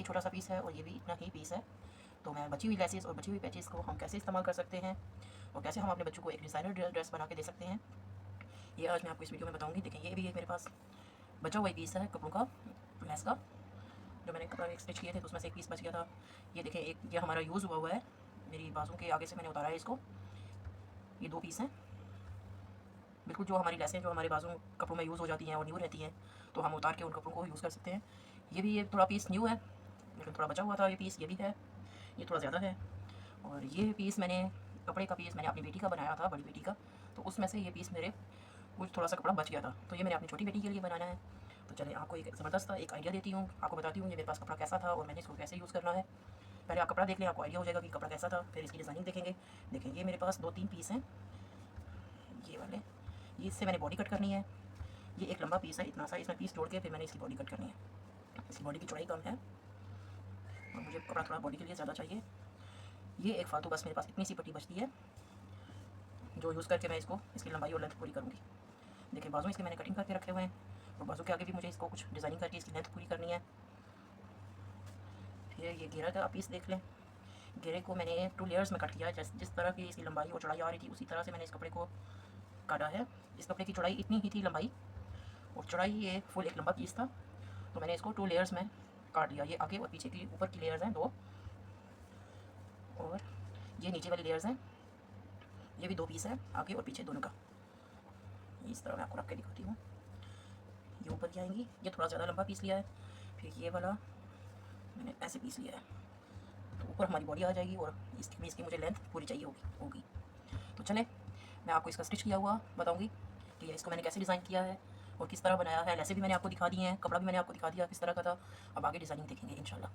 छोटा सा पीस है और ये भी इतना ही पीस है। तो मैं बची हुई लेसेस और बची हुई पैचेस को हम कैसे इस्तेमाल कर सकते हैं और कैसे हम अपने बच्चों को एक डिज़ाइनर ड्रेस बना के दे सकते हैं, ये आज मैं आपको इस वीडियो में बताऊंगी। देखें, ये भी एक मेरे पास बचा हुआ पीस है कपड़ों का, लेस का, जो मैंने कपड़ा एक स्टिच किए थे तो उसमें से एक पीस बच गया था। ये देखें, एक ये हमारा यूज़ हुआ है, मेरी बाजू के आगे से मैंने उतारा है इसको। ये 2 पीस हैं बिल्कुल, जो हमारी लेसें जो हमारे बाजू कपड़ों में यूज़ हो जाती हैं और न्यू रहती हैं, तो हम उतार के उन कपड़ों को यूज़ कर सकते हैं। ये भी थोड़ा पीस न्यू है, लेकिन थोड़ा बचा हुआ था ये पीस, ये भी है, ये थोड़ा ज़्यादा है। और ये पीस मैंने कपड़े का पीस मैंने अपनी बेटी का बनाया था, बड़ी बेटी का, तो उसमें से ये पीस मेरे कुछ थोड़ा सा कपड़ा बच गया था, तो ये मैंने अपनी छोटी बेटी के लिए बनाना है। तो चलिए आपको एक ज़बरदस्त एक आइडिया देती हूँ, आपको बताती हूँ ये मेरे पास कपड़ा कैसा था और मैंने इसको कैसे यूज़ करना है। पहले आप कपड़ा देख लें, आपको आइडिया हो जाएगा कि कपड़ा कैसा था, फिर इसकी डिज़ाइनिंग देखेंगे। देखें, ये मेरे पास 2-3 पीस हैं, ये वाले, ये इससे मैंने बॉडी कट करनी है। ये एक लंबा पीस है इतना सा, इसमें पीस तोड़ के फिर मैंने इसकी बॉडी कट करनी है। इसकी बॉडी की चौड़ाई कम है और मुझे कपड़ा थोड़ा बॉडी के लिए ज़्यादा चाहिए। ये एक फालतू बस मेरे पास इतनी सी पट्टी बचती है, जो यूज़ करके मैं इसको इसकी लंबाई और लेंथ पूरी करूँगी। देखिए, बाजू इसके मैंने कटिंग करके रखे हुए हैं और बाजू के आगे भी मुझे इसको कुछ डिज़ाइनिंग करके इसकी लेंथ पूरी करनी है। फिर ये घेरा का पीस देख लें, घेरे को मैंने 2 लेयर्स में कट किया है। जिस तरह की इसकी लंबाई और चौड़ाई आ रही थी उसी तरह से मैंने इस कपड़े को काटा है। इस कपड़े की चौड़ाई इतनी ही थी, लंबाई और चौड़ाई ये फुल एक लंबा पीस था, तो मैंने इसको 2 लेयर्स में काट लिया। ये आगे और पीछे की ऊपर की लेयर्स हैं 2, और ये नीचे वाली लेयर्स हैं, ये भी 2 पीस है आगे और पीछे दोनों का। इस तरह मैं आपको रख के दिखाती हूँ। ये ऊपर की आएंगी, ये थोड़ा ज़्यादा लंबा पीस लिया है, फिर ये वाला मैंने ऐसे पीस लिया है, तो ऊपर हमारी बॉडी आ जाएगी और इसकी मुझे लेंथ पूरी चाहिए होगी। तो चले मैं आपको इसका स्टिच किया हुआ बताऊँगी कि इसको मैंने कैसे डिज़ाइन किया है और किस तरह बनाया है। लेसे भी मैंने आपको दिखा दी हैं, कपड़ा भी मैंने आपको दिखा दिया किस तरह का था। अब आगे डिज़ाइनिंग देखेंगे इंशाल्लाह।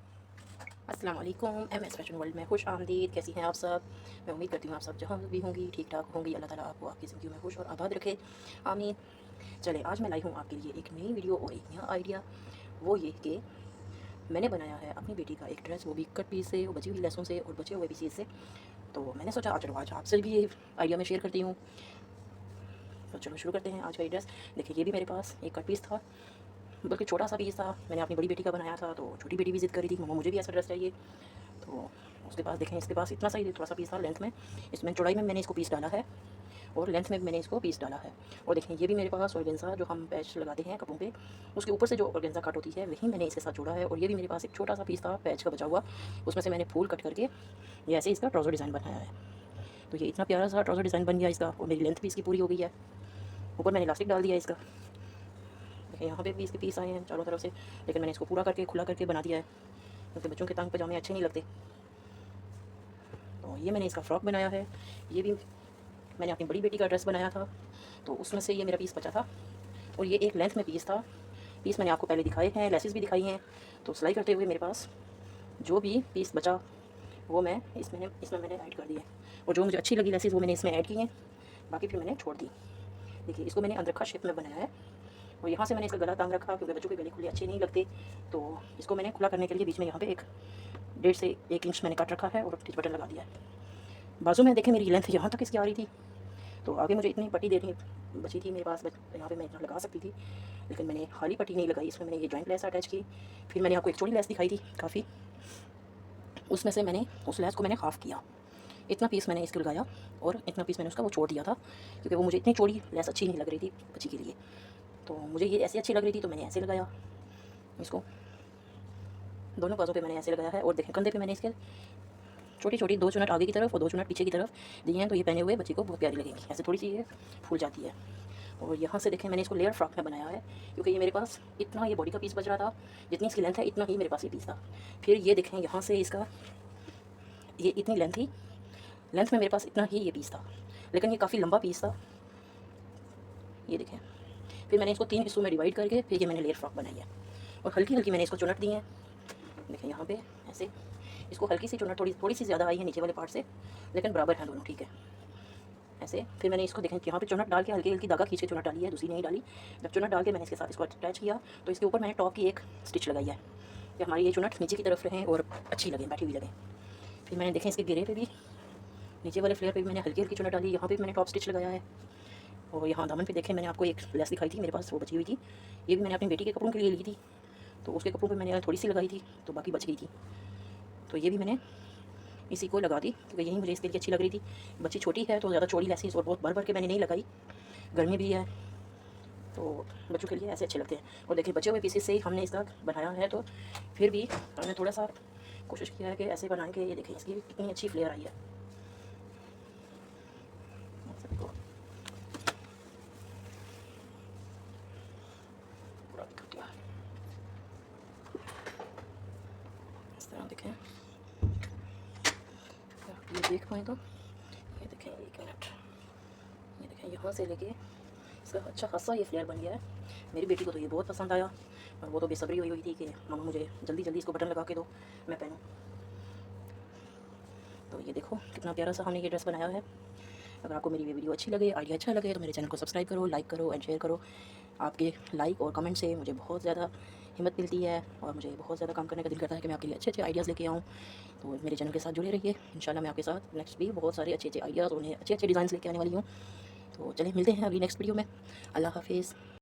अस्सलाम वालेकुम, MS फैशन वर्ल्ड में खुश आमदीद। कैसी हैं आप सब? मैं उम्मीद करती हूँ आप सब जहाँ भी होंगी ठीक ठाक होंगी। अल्लाह ताला आपको आपकी ज़िंदगी में खुश और आबाद रखे, आमीन। चले, आज मैं लाई हूँ आपके लिए एक नई वीडियो और एक नया आइडिया। वो ये कि मैंने बनाया है अपनी बेटी का एक ड्रेस, वो भी कट पीस से और बची हुई लेसों से और बचे हुए पीसेस से। तो मैंने सोचा चलो आज आपसे भी ये आइडिया मैं शेयर करती हूँ। तो चलो शुरू करते हैं आज का ये ड्रेस। देखिए, ये भी मेरे पास एक कट पीस था, बल्कि छोटा सा पीस था। मैंने अपनी बड़ी बेटी का बनाया था, तो छोटी बेटी भी ज़िद कर रही थी मम्मा मुझे भी ऐसा ड्रेस चाहिए। तो उसके पास देखें, इसके पास इतना सा ही थोड़ा सा पीस था लेंथ में। इसमें चौड़ाई में मैंने इसको पीस डाला है और लेंथ में भी मैंने इसको पीस डाला है। और देखें, ये भी मेरे पास ऑर्गेन्जा जो हम पैच लगाते हैं कपड़ों पे, उसके ऊपर से जो ऑर्गेन्जा कट होती है वही मैंने इसके साथ जोड़ा है। और ये भी मेरे पास एक छोटा सा पीस था पैच का बचा हुआ, उसमें से मैंने फूल कट करके ये ऐसे इसका ट्राउज़र डिज़ाइन बनाया है। तो ये इतना प्यारा सा ट्राउज़र डिज़ाइन बन गया इसका, और मेरी लेंथ भी इसकी पूरी हो गई है। ऊपर मैंने इलास्टिक डाल दिया इसका। देखिए, यहाँ पे भी इसके पीस आए हैं चारों तरफ से, लेकिन मैंने इसको पूरा करके खुला करके बना दिया है, क्योंकि बच्चों के तंग पजामे अच्छे नहीं लगते। तो ये मैंने इसका फ़्रॉक बनाया है। ये भी मैंने अपनी बड़ी बेटी का ड्रेस बनाया था, तो उसमें से ये मेरा पीस बचा था। और ये एक लेंथ में पीस था। पीस मैंने आपको पहले दिखाए हैं, लेसेस भी दिखाई हैं। तो सिलाई करते हुए मेरे पास जो भी पीस बचा वो मैं इसमें मैंने ऐड कर दिया, और जो मुझे अच्छी लगी लेसेस वो मैंने इसमें ऐड की हैं, बाकी फिर मैंने छोड़ दी। देखिए, इसको मैंने अंदरखा शेप में बनाया है और यहाँ से मैंने इसका गला टांग रखा, क्योंकि बच्चों के गले खुले अच्छे नहीं लगते। तो इसको मैंने खुला करने के लिए बीच में यहाँ पे 1.5 से 1 इंच मैंने काट रखा है और स्टिच बटन लगा दिया है। बाजू में देखें, मेरी लेंथ यहाँ तक इसकी आ रही थी, तो आगे मुझे इतनी पट्टी देनी बची थी मेरे पास, यहाँ पे मैं इतना लगा सकती थी, लेकिन मैंने खाली पट्टी नहीं लगाई, इसमें मैंने ये जॉइंट लेस अटैच की। फिर मैंने आपको एक चौड़ी लेस दिखाई थी काफ़ी, उसमें से मैंने उस लेस को मैंने हाफ़ किया। इतना पीस मैंने इसको लगाया और इतना पीस मैंने उसका वो छोड़ दिया था, क्योंकि वो मुझे इतनी चौड़ी लेस अच्छी नहीं लग रही थी बच्ची के लिए। तो मुझे ये ऐसी अच्छी लग रही थी, तो मैंने ऐसे लगाया इसको। दोनों बाजू पे मैंने ऐसे लगाया है। और देखें, कंधे पे मैंने इसके छोटी छोटी 2 चुनट आगे की तरफ और 2 चुनट पीछे की तरफ दी हैं, तो ये पहने हुए बच्ची को बहुत प्यारी लगेंगी। ऐसे थोड़ी सी ये फूल जाती है। और यहाँ से देखें, मैंने इसको लेयर फ्रॉक में बनाया है, क्योंकि ये मेरे पास इतना ये बॉडी का पीस बच रहा था, जितनी इसकी लेंथ है इतना ही मेरे पास ये पीस था। फिर ये देखें, यहाँ से इसका ये इतनी लेंथ थी, लेंथ में मेरे पास इतना ही ये पीस था, लेकिन ये काफ़ी लंबा पीस था। ये देखें, फिर मैंने इसको 3 हिस्सों में डिवाइड करके फिर ये मैंने लेयर फ्रॉक बनाई है। और हल्की हल्की मैंने इसको चुनट दी हैं। देखें, यहाँ पे ऐसे इसको हल्की सी चुनट, थोड़ी सी ज़्यादा आई है नीचे वाले पार्ट से, लेकिन बराबर हैं दोनों, ठीक है। ऐसे फिर मैंने इसको देखें यहाँ पे चुनट डाल के हल्की हल्की धागा खींच के चुनट डाली है, दूसरी नहीं डाली। जब चुनट डाल के मैंने इसके साथ इसको अटैच किया, तो इसके ऊपर मैंने टॉप की एक स्टिच लगाई है कि हमारी ये चुनट नीचे की तरफ रहें और अच्छी लगे, बैठी हुई लगे। फिर मैंने देखें, इसके घेरे पे भी, नीचे वाले फ्लेयर पे भी मैंने हल्की हल्की चुनट डाली, यहाँ पे मैंने टॉप स्टिच लगाया है। और यहाँ दामन पे देखें, मैंने आपको एक लेस दिखाई थी मेरे पास, वो बची हुई थी। ये भी मैंने अपनी बेटी के कपड़ों के लिए ली थी, तो उसके कपड़ों पे मैंने थोड़ी सी लगाई थी तो बाकी बच गई थी, तो ये भी मैंने इसी को लगा दी क्योंकि यही मुझे इसके लिए अच्छी लग रही थी। बच्ची छोटी है तो ज़्यादा चौड़ी लेसिस और बहुत भर भर के मैंने नहीं लगाई, गर्मी भी है तो बच्चों के लिए ऐसे अच्छे लगते हैं। और देखिए बचे हुए पीसेस से ही हमने इसका बनाया है, तो फिर भी हमने थोड़ा सा कोशिश किया है कि ऐसे बनाएंगे। ये देखें इसकी कितनी अच्छी फ्लेयर आई है। पूरा दिखाती हूँ इस तरह, देखें ये देख पाएँ तो ये देखें, एक मिनट, ये देखें यहाँ से लेके इसका अच्छा खासा ये फ्लेयर बन गया है। मेरी बेटी को तो ये बहुत पसंद आया और वो तो बेसब्री हुई थी कि मम्मा मुझे जल्दी जल्दी इसको बटन लगा के दो, मैं पहनूँ। तो ये देखो कितना प्यारा सा हमने ये ड्रेस बनाया है। अगर आपको मेरी ये वीडियो अच्छी लगे, आइडिया अच्छा लगे, तो मेरे चैनल को सब्सक्राइब करो, लाइक करो एंड शेयर करो। आपके लाइक और कमेंट से मुझे बहुत ज़्यादा हिम्मत मिलती है और मुझे बहुत ज़्यादा काम करने का दिल करता है कि मैं आपके लिए अच्छे अच्छे आइडियाज़ लेके आऊँ। तो मेरे चैनल के साथ जुड़े रहिए, इंशाल्लाह मैं आपके साथ नेक्स्ट भी बहुत सारे अच्छे अच्छे आइडियाज़ और उन्हें अच्छे अच्छे डिज़ाइंस लेके आने वाली हूँ। तो चलिए मिलते हैं अभी नेक्स्ट वीडियो में। अल्लाह हाफिज़।